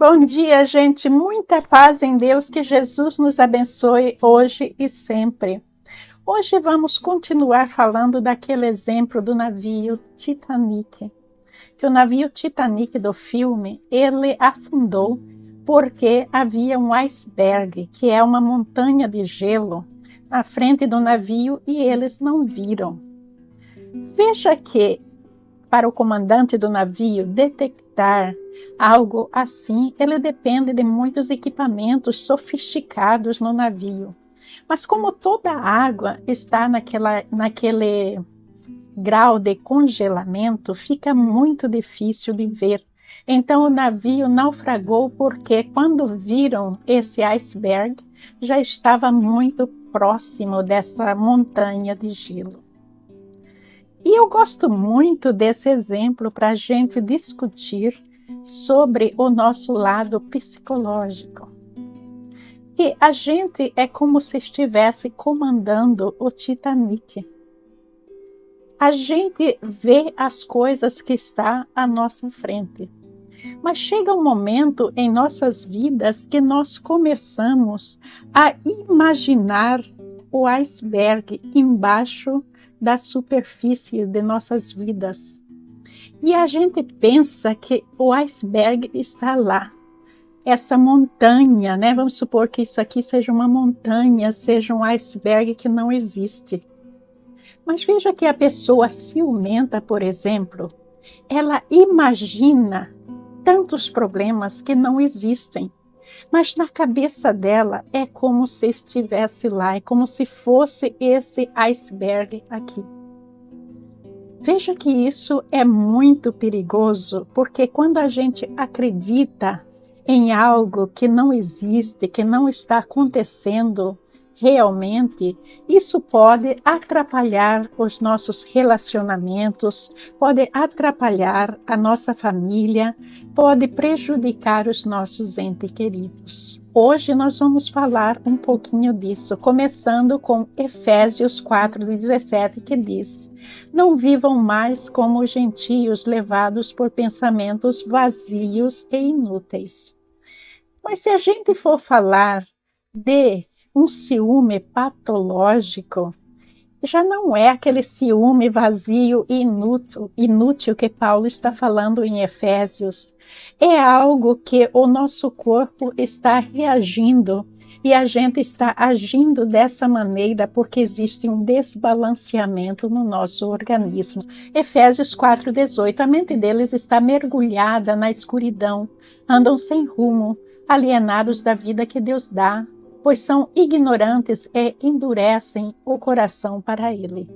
Bom dia, gente. Muita paz em Deus, que Jesus nos abençoe hoje e sempre. Hoje vamos continuar falando daquele exemplo do navio Titanic. Que o navio Titanic do filme, ele afundou porque havia um iceberg, que é uma montanha de gelo, na frente do navio e eles não viram. Veja que para o comandante do navio detectar algo assim, ele depende de muitos equipamentos sofisticados no navio. Mas como toda a água está naquele grau de congelamento, fica muito difícil de ver. Então o navio naufragou porque quando viram esse iceberg, já estava muito próximo dessa montanha de gelo. E eu gosto muito desse exemplo para a gente discutir sobre o nosso lado psicológico. Que a gente é como se estivesse comandando o Titanic. A gente vê as coisas que estão à nossa frente. Mas chega um momento em nossas vidas que nós começamos a imaginar o iceberg embaixo da superfície de nossas vidas. E a gente pensa que o iceberg está lá. Essa montanha, né? Vamos supor que isso aqui seja uma montanha, seja um iceberg que não existe. Mas veja que a pessoa ciumenta, por exemplo, ela imagina tantos problemas que não existem. Mas na cabeça dela é como se estivesse lá, é como se fosse esse iceberg aqui. Veja que isso é muito perigoso, porque quando a gente acredita em algo que não existe, que não está acontecendo realmente, isso pode atrapalhar os nossos relacionamentos, pode atrapalhar a nossa família, pode prejudicar os nossos entes queridos. Hoje nós vamos falar um pouquinho disso, começando com Efésios 4:17, que diz: "Não vivam mais como os gentios, levados por pensamentos vazios e inúteis." Mas se a gente for falar de um ciúme patológico, já não é aquele ciúme vazio e inútil que Paulo está falando em Efésios. É algo que o nosso corpo está reagindo e a gente está agindo dessa maneira porque existe um desbalanceamento no nosso organismo. Efésios 4:18, a mente deles está mergulhada na escuridão, andam sem rumo, alienados da vida que Deus dá, pois são ignorantes e endurecem o coração para ele.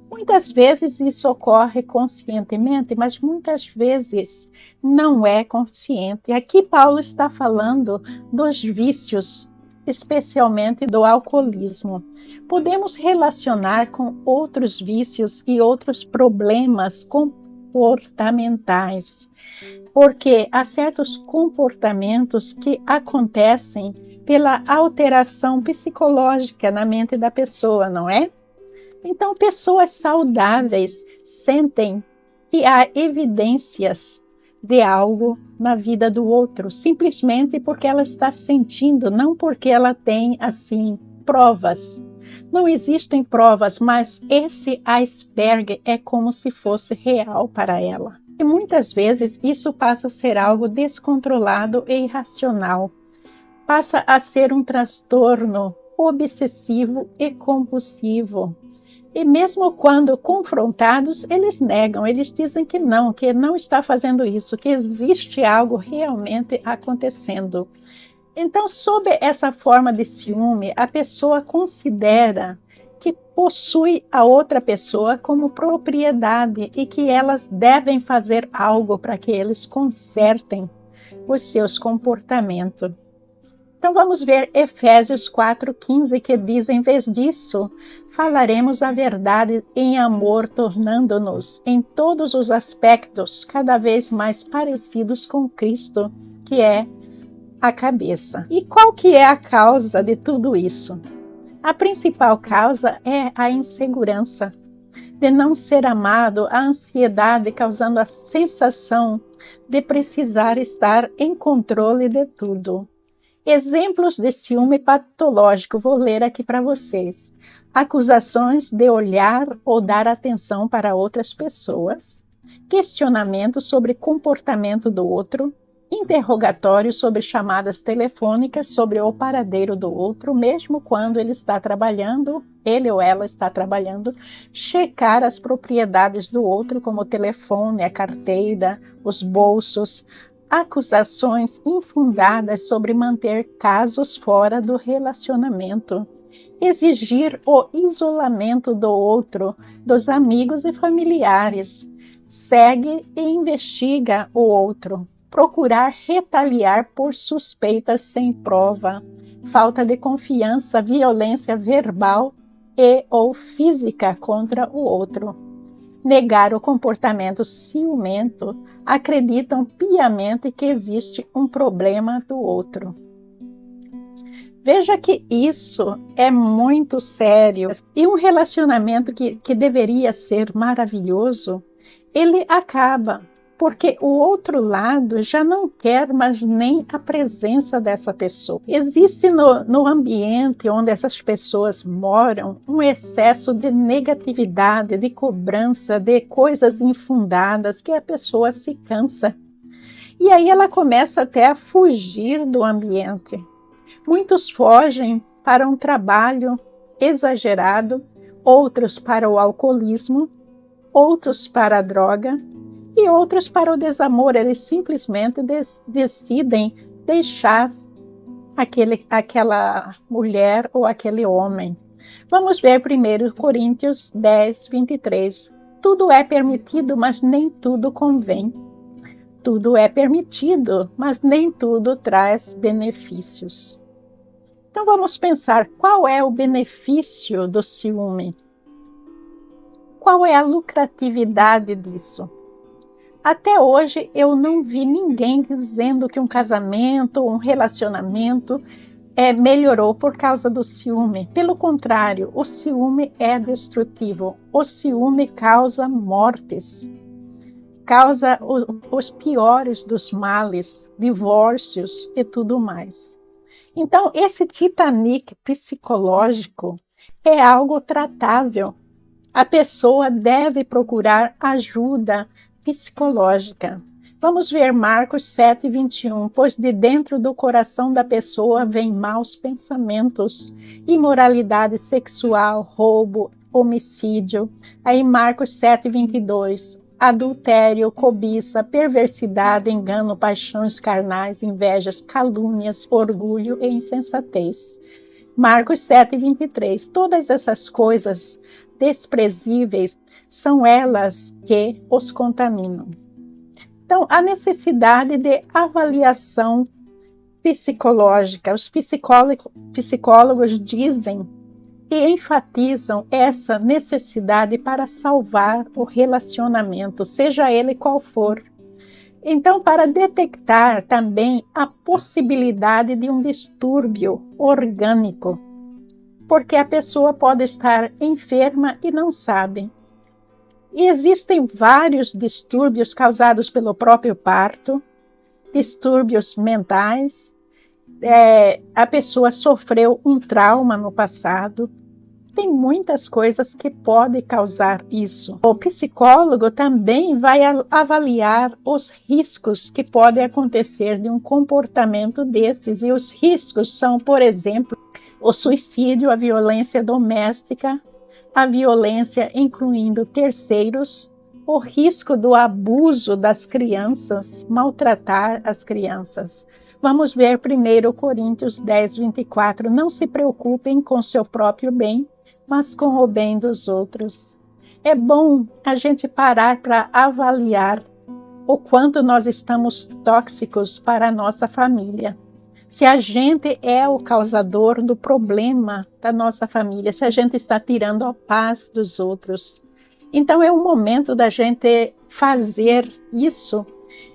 Muitas vezes isso ocorre conscientemente, mas muitas vezes não é consciente. Aqui Paulo está falando dos vícios, especialmente do alcoolismo. Podemos relacionar com outros vícios e outros problemas comportamentais, porque há certos comportamentos que acontecem pela alteração psicológica na mente da pessoa, não é? Então, pessoas saudáveis sentem que há evidências de algo na vida do outro, simplesmente porque ela está sentindo, não porque ela tem, assim, provas. Não existem provas, mas esse iceberg é como se fosse real para ela. E muitas vezes isso passa a ser algo descontrolado e irracional. Passa a ser um transtorno obsessivo e compulsivo. E mesmo quando confrontados, eles negam, eles dizem que não está fazendo isso, que existe algo realmente acontecendo. Então, sob essa forma de ciúme, a pessoa considera que possui a outra pessoa como propriedade e que elas devem fazer algo para que eles consertem os seus comportamentos. Então vamos ver Efésios 4:15, que diz: "Em vez disso, falaremos a verdade em amor, tornando-nos em todos os aspectos cada vez mais parecidos com Cristo, que é a cabeça." E qual que é a causa de tudo isso? A principal causa é a insegurança. de não ser amado, a ansiedade causando a sensação de precisar estar em controle de tudo. Exemplos de ciúme patológico, vou ler aqui para vocês. Acusações de olhar ou dar atenção para outras pessoas, questionamentos sobre comportamento do outro, interrogatórios sobre chamadas telefônicas sobre o paradeiro do outro, mesmo quando ele está trabalhando, ele ou ela está trabalhando, checar as propriedades do outro, como o telefone, a carteira, os bolsos, acusações infundadas sobre manter casos fora do relacionamento, exigir o isolamento do outro, dos amigos e familiares, segue e investiga o outro, procurar retaliar por suspeitas sem prova, falta de confiança, violência verbal e ou física contra o outro. Negar o comportamento ciumento, acreditam piamente que existe um problema do outro. Veja que isso é muito sério. E um relacionamento que deveria ser maravilhoso, ele acaba, porque o outro lado já não quer mais nem a presença dessa pessoa. Existe no ambiente onde essas pessoas moram um excesso de negatividade, de cobrança, de coisas infundadas que a pessoa se cansa. E aí ela começa até a fugir do ambiente. Muitos fogem para um trabalho exagerado, outros para o alcoolismo, outros para a droga, e outros para o desamor. Eles simplesmente decidem deixar aquela mulher ou aquele homem. Vamos ver primeiro Coríntios 10, 23. Tudo é permitido, mas nem tudo convém. Tudo é permitido, mas nem tudo traz benefícios. Então vamos pensar, qual é o benefício do ciúme? Qual é a lucratividade disso? Até hoje eu não vi ninguém dizendo que um casamento, um relacionamento melhorou por causa do ciúme. Pelo contrário, o ciúme é destrutivo. O ciúme causa mortes, causa os piores dos males, divórcios e tudo mais. Então, esse Titanic psicológico é algo tratável. A pessoa deve procurar ajuda psicológica. Vamos ver Marcos 7, 21. Pois de dentro do coração da pessoa vêm maus pensamentos, imoralidade sexual, roubo, homicídio. Aí Marcos 7, 22. Adultério, cobiça, perversidade, engano, paixões carnais, invejas, calúnias, orgulho e insensatez. Marcos 7, 23. Todas essas coisas desprezíveis são elas que os contaminam. Então, a necessidade de avaliação psicológica. Os psicólogos dizem e enfatizam essa necessidade para salvar o relacionamento, seja ele qual for. Então, para detectar também a possibilidade de um distúrbio orgânico, porque a pessoa pode estar enferma e não sabe. E existem vários distúrbios causados pelo próprio parto, distúrbios mentais, a pessoa sofreu um trauma no passado. Tem muitas coisas que podem causar isso. O psicólogo também vai avaliar os riscos que podem acontecer de um comportamento desses. E os riscos são, por exemplo, o suicídio, a violência doméstica, a violência incluindo terceiros, o risco do abuso das crianças, maltratar as crianças. Vamos ver primeiro Coríntios 10, 24. Não se preocupem com seu próprio bem, mas com o bem dos outros. É bom a gente parar para avaliar o quanto nós estamos tóxicos para a nossa família. Se a gente é o causador do problema da nossa família, se a gente está tirando a paz dos outros. Então é um momento da gente fazer isso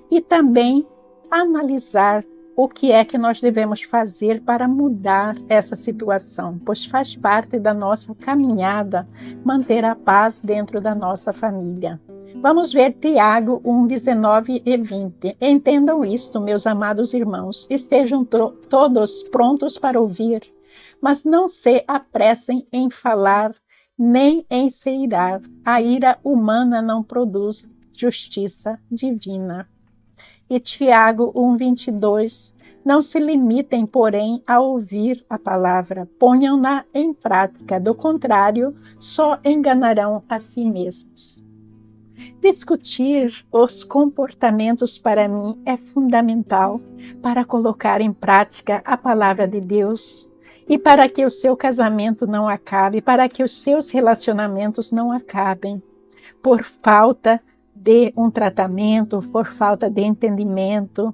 e também analisar o que é que nós devemos fazer para mudar essa situação, pois faz parte da nossa caminhada manter a paz dentro da nossa família. Vamos ver Tiago 1, 19 e 20. Entendam isto, meus amados irmãos, estejam todos prontos para ouvir, mas não se apressem em falar, nem em se irar. A ira humana não produz justiça divina. E Tiago 1, 22. Não se limitem, porém, a ouvir a palavra, ponham-na em prática, do contrário, só enganarão a si mesmos. Discutir os comportamentos para mim é fundamental para colocar em prática a palavra de Deus e para que o seu casamento não acabe, para que os seus relacionamentos não acabem por falta de um tratamento, por falta de entendimento.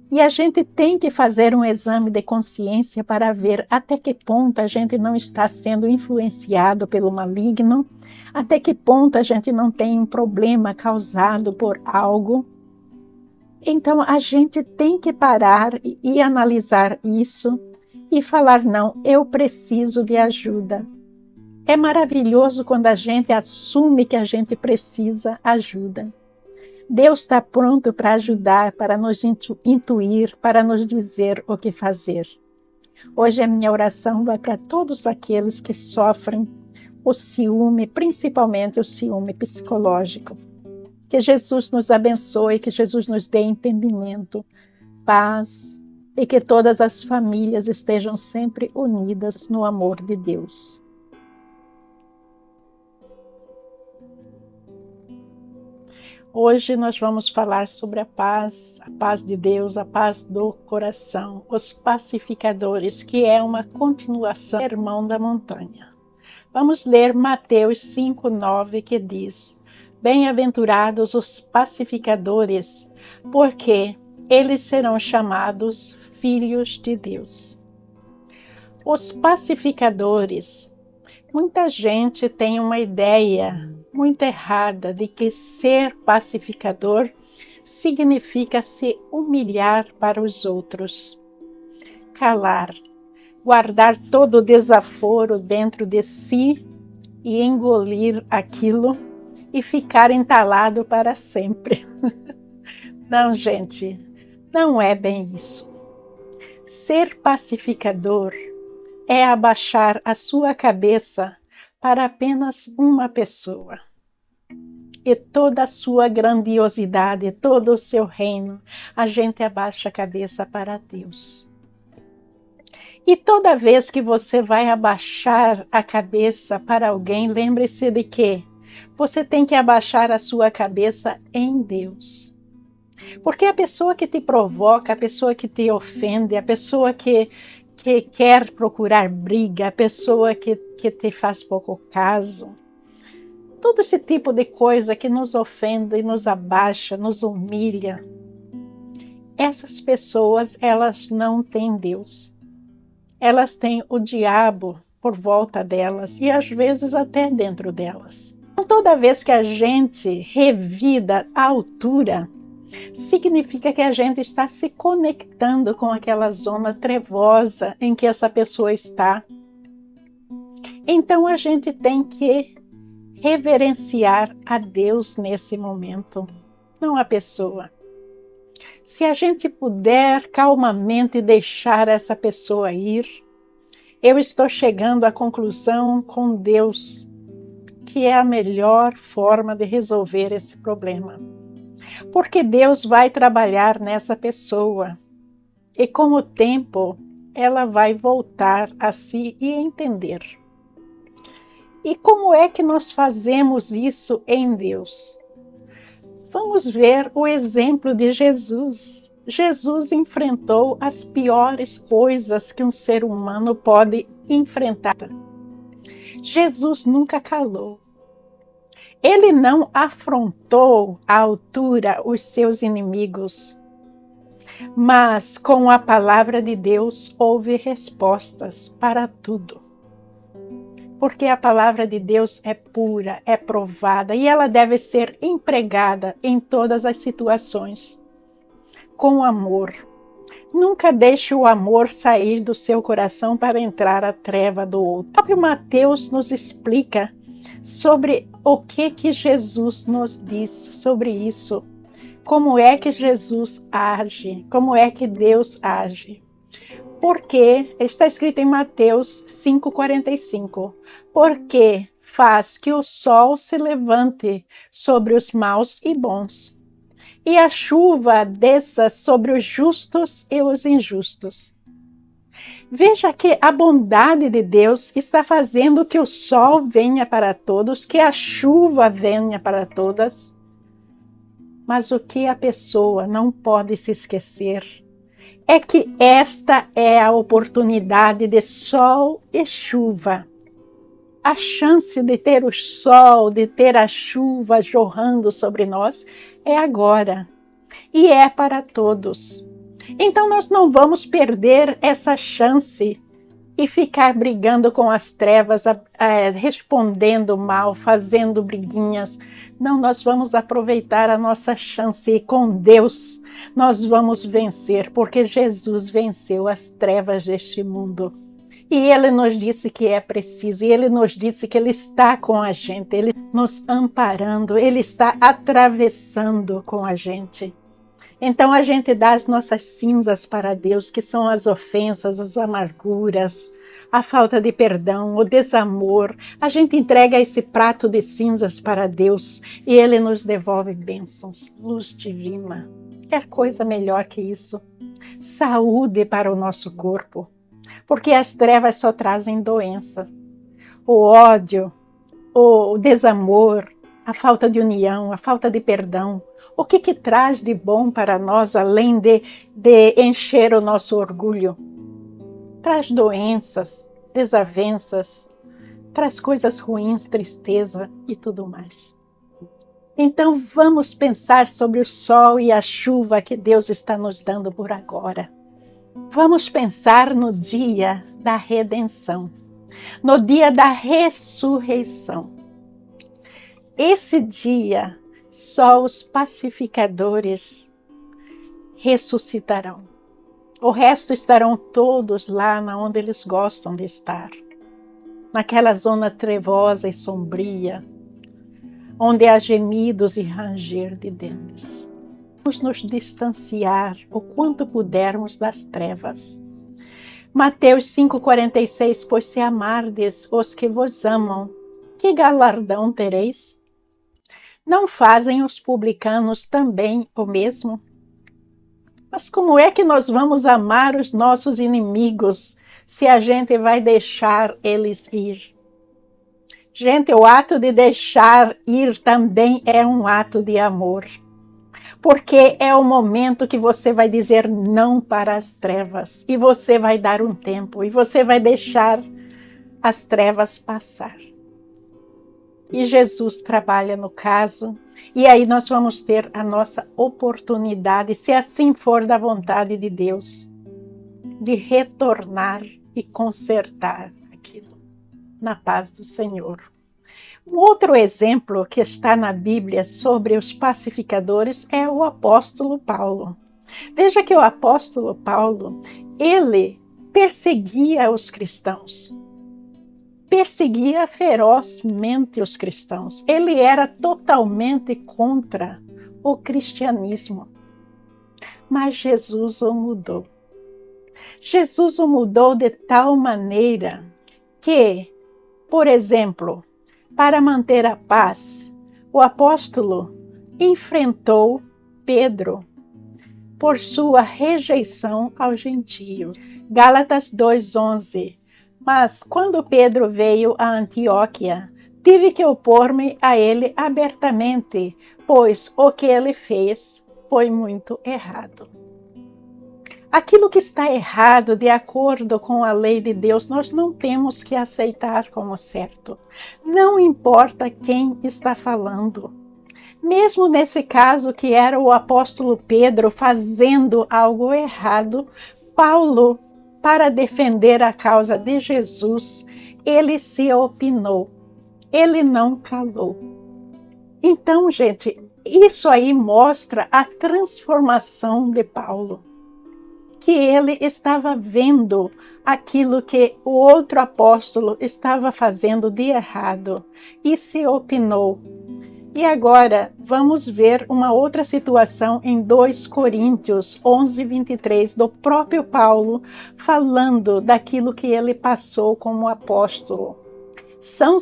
E a gente tem que fazer um exame de consciência para ver até que ponto a gente não está sendo influenciado pelo maligno, até que ponto a gente não tem um problema causado por algo. Então a gente tem que parar e analisar isso e falar, não, eu preciso de ajuda. É maravilhoso quando a gente assume que a gente precisa ajuda. Deus está pronto para ajudar, para nos intuir, para nos dizer o que fazer. Hoje a minha oração vai para todos aqueles que sofrem o ciúme, principalmente o ciúme psicológico. Que Jesus nos abençoe, que Jesus nos dê entendimento, paz e que todas as famílias estejam sempre unidas no amor de Deus. Hoje nós vamos falar sobre a paz de Deus, a paz do coração, os pacificadores, que é uma continuação do Sermão da Montanha. Vamos ler Mateus 5:9, que diz: Bem-aventurados os pacificadores, porque eles serão chamados filhos de Deus. Os pacificadores. Muita gente tem uma ideia muito errada de que ser pacificador significa se humilhar para os outros, calar, guardar todo o desaforo dentro de si e engolir aquilo e ficar entalado para sempre. Não, gente, não é bem isso. Ser pacificador é abaixar a sua cabeça para apenas uma pessoa. E toda a sua grandiosidade, todo o seu reino, a gente abaixa a cabeça para Deus. E toda vez que você vai abaixar a cabeça para alguém, lembre-se de que você tem que abaixar a sua cabeça em Deus. Porque a pessoa que te provoca, a pessoa que te ofende, a pessoa que quer procurar briga, a pessoa que te faz pouco caso, todo esse tipo de coisa que nos ofende, nos abaixa, nos humilha, essas pessoas, elas não têm Deus. Elas têm o diabo por volta delas e às vezes até dentro delas. Então, toda vez que a gente revida a altura, significa que a gente está se conectando com aquela zona trevosa em que essa pessoa está. Então a gente tem que reverenciar a Deus nesse momento, não a pessoa. Se a gente puder calmamente deixar essa pessoa ir, eu estou chegando à conclusão com Deus que é a melhor forma de resolver esse problema. Porque Deus vai trabalhar nessa pessoa e com o tempo ela vai voltar a si e entender. E como é que nós fazemos isso em Deus? Vamos ver o exemplo de Jesus. Jesus enfrentou as piores coisas que um ser humano pode enfrentar. Jesus nunca calou. Ele não afrontou à altura os seus inimigos, mas com a palavra de Deus houve respostas para tudo. Porque a palavra de Deus é pura, é provada e ela deve ser empregada em todas as situações, com amor, Nunca deixe o amor sair do seu coração para entrar a treva do outro. O próprio Mateus nos explica sobre o que Jesus nos diz sobre isso. Como é que Jesus age? Como é que Deus age? Porque está escrito em Mateus 5,45. Porque faz que o sol se levante sobre os maus e bons, e a chuva desça sobre os justos e os injustos. Veja que a bondade de Deus está fazendo que o sol venha para todos, que a chuva venha para todas. Mas o que a pessoa não pode se esquecer é que esta é a oportunidade de sol e chuva. A chance de ter o sol, de ter a chuva jorrando sobre nós é agora. E é para todos. Então nós não vamos perder essa chance e ficar brigando com as trevas, respondendo mal, fazendo briguinhas. Não, nós vamos aproveitar a nossa chance e com Deus nós vamos vencer, porque Jesus venceu as trevas deste mundo. E Ele nos disse que é preciso, e Ele nos disse que Ele está com a gente, Ele nos amparando, Ele está atravessando com a gente. Então a gente dá as nossas cinzas para Deus, que são as ofensas, as amarguras, a falta de perdão, o desamor. A gente entrega esse prato de cinzas para Deus e Ele nos devolve bênçãos, luz divina. Quer coisa melhor que isso? Saúde para o nosso corpo, porque as trevas só trazem doença. O ódio, o desamor, a falta de união, a falta de perdão. O que traz de bom para nós, além de encher o nosso orgulho? Traz doenças, desavenças, traz coisas ruins, tristeza e tudo mais. Então vamos pensar sobre o sol e a chuva que Deus está nos dando por agora. Vamos pensar no dia da redenção, no dia da ressurreição. Esse dia, só os pacificadores ressuscitarão. O resto estarão todos lá onde eles gostam de estar, naquela zona trevosa e sombria, onde há gemidos e ranger de dentes. Vamos nos distanciar o quanto pudermos das trevas. Mateus 5,46, pois se amardes os que vos amam, que galardão tereis? Não fazem os publicanos também o mesmo? Mas como é que nós vamos amar os nossos inimigos se a gente vai deixar eles ir? Gente, o ato de deixar ir também é um ato de amor. Porque é o momento que você vai dizer não para as trevas. E você vai dar um tempo. E você vai deixar as trevas passar. E Jesus trabalha no caso, e aí nós vamos ter a nossa oportunidade, se assim for da vontade de Deus, de retornar e consertar aquilo na paz do Senhor. Um outro exemplo que está na Bíblia sobre os pacificadores é o apóstolo Paulo. Veja que o apóstolo Paulo, ele perseguia os cristãos. Perseguia ferozmente os cristãos. Ele era totalmente contra o cristianismo. Mas Jesus o mudou. Jesus o mudou de tal maneira que, por exemplo, para manter a paz, o apóstolo enfrentou Pedro por sua rejeição aos gentios. Gálatas 2:11. Mas quando Pedro veio a Antioquia, tive que opor-me a ele abertamente, pois o que ele fez foi muito errado. Aquilo que está errado, de acordo com a lei de Deus, nós não temos que aceitar como certo. Não importa quem está falando. Mesmo nesse caso que era o apóstolo Pedro fazendo algo errado, Paulo, para defender a causa de Jesus, ele se opinou, ele não calou. Então, gente, isso aí mostra a transformação de Paulo, que ele estava vendo aquilo que o outro apóstolo estava fazendo de errado e se opinou. E agora vamos ver uma outra situação em 2 Coríntios 11:23, do próprio Paulo, falando daquilo que ele passou como apóstolo. São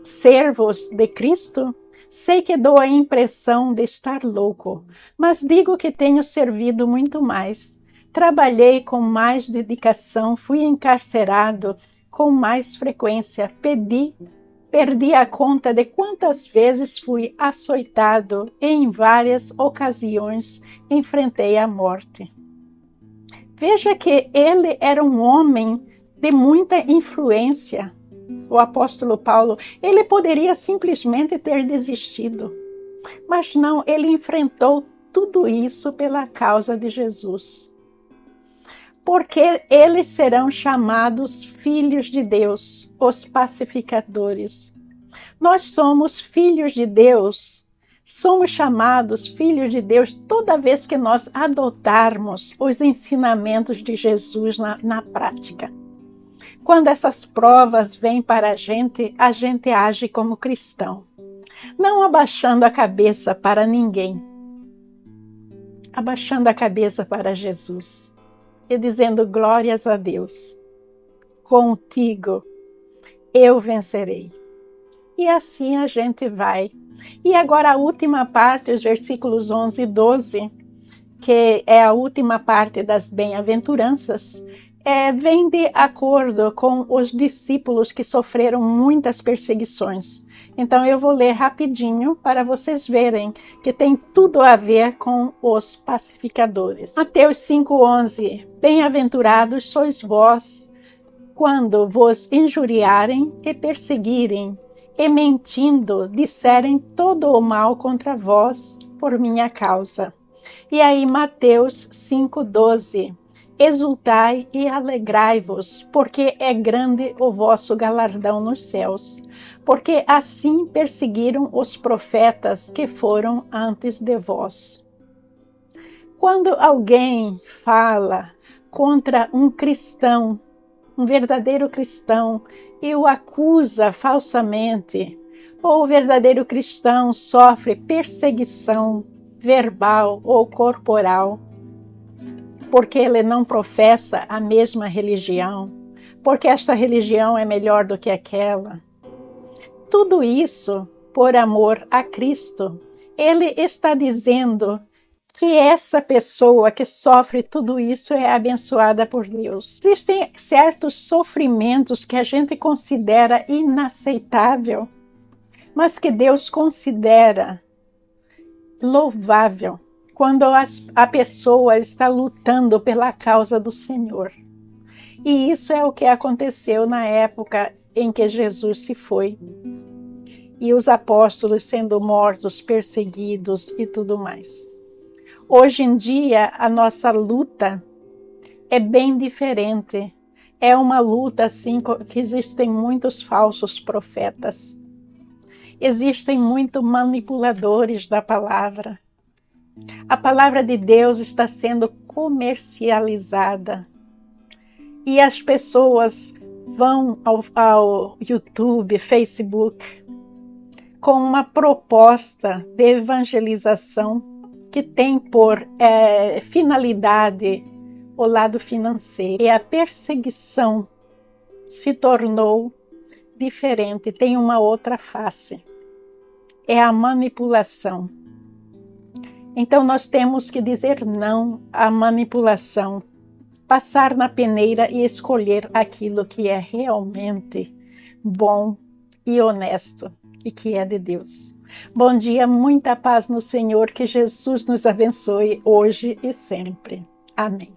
servos de Cristo? Sei que dou a impressão de estar louco, mas digo que tenho servido muito mais. Trabalhei com mais dedicação, fui encarcerado com mais frequência, perdi a conta de quantas vezes fui açoitado e em várias ocasiões enfrentei a morte. Veja que ele era um homem de muita influência. O apóstolo Paulo, ele poderia simplesmente ter desistido, mas não, ele enfrentou tudo isso pela causa de Jesus. Porque eles serão chamados filhos de Deus, os pacificadores. Nós somos filhos de Deus, somos chamados filhos de Deus toda vez que nós adotarmos os ensinamentos de Jesus na prática. Quando essas provas vêm para a gente age como cristão, não abaixando a cabeça para ninguém, abaixando a cabeça para Jesus e dizendo glórias a Deus, contigo eu vencerei. E assim a gente vai. E agora a última parte, os versículos 11 e 12, que é a última parte das bem-aventuranças, vem de acordo com os discípulos que sofreram muitas perseguições. Então eu vou ler rapidinho para vocês verem que tem tudo a ver com os pacificadores. Mateus 5:11. Bem-aventurados sois vós, quando vos injuriarem e perseguirem, e mentindo disserem todo o mal contra vós por minha causa. E aí Mateus 5:12. Exultai e alegrai-vos, porque é grande o vosso galardão nos céus, porque assim perseguiram os profetas que foram antes de vós. Quando alguém fala contra um cristão, um verdadeiro cristão, e o acusa falsamente, ou o verdadeiro cristão sofre perseguição verbal ou corporal, porque ele não professa a mesma religião, porque esta religião é melhor do que aquela. Tudo isso por amor a Cristo. Ele está dizendo que essa pessoa que sofre tudo isso é abençoada por Deus. Existem certos sofrimentos que a gente considera inaceitável, mas que Deus considera louvável quando a pessoa está lutando pela causa do Senhor. E isso é o que aconteceu na época em que Jesus se foi. E os apóstolos sendo mortos, perseguidos e tudo mais. Hoje em dia, a nossa luta é bem diferente. É uma luta assim que existem muitos falsos profetas. Existem muitos manipuladores da palavra. A palavra de Deus está sendo comercializada. E as pessoas vão ao YouTube, Facebook, com uma proposta de evangelização que tem por finalidade o lado financeiro. E a perseguição se tornou diferente, tem uma outra face. É a manipulação. Então nós temos que dizer não à manipulação, passar na peneira e escolher aquilo que é realmente bom e honesto e que é de Deus. Bom dia, muita paz no Senhor, que Jesus nos abençoe hoje e sempre. Amém.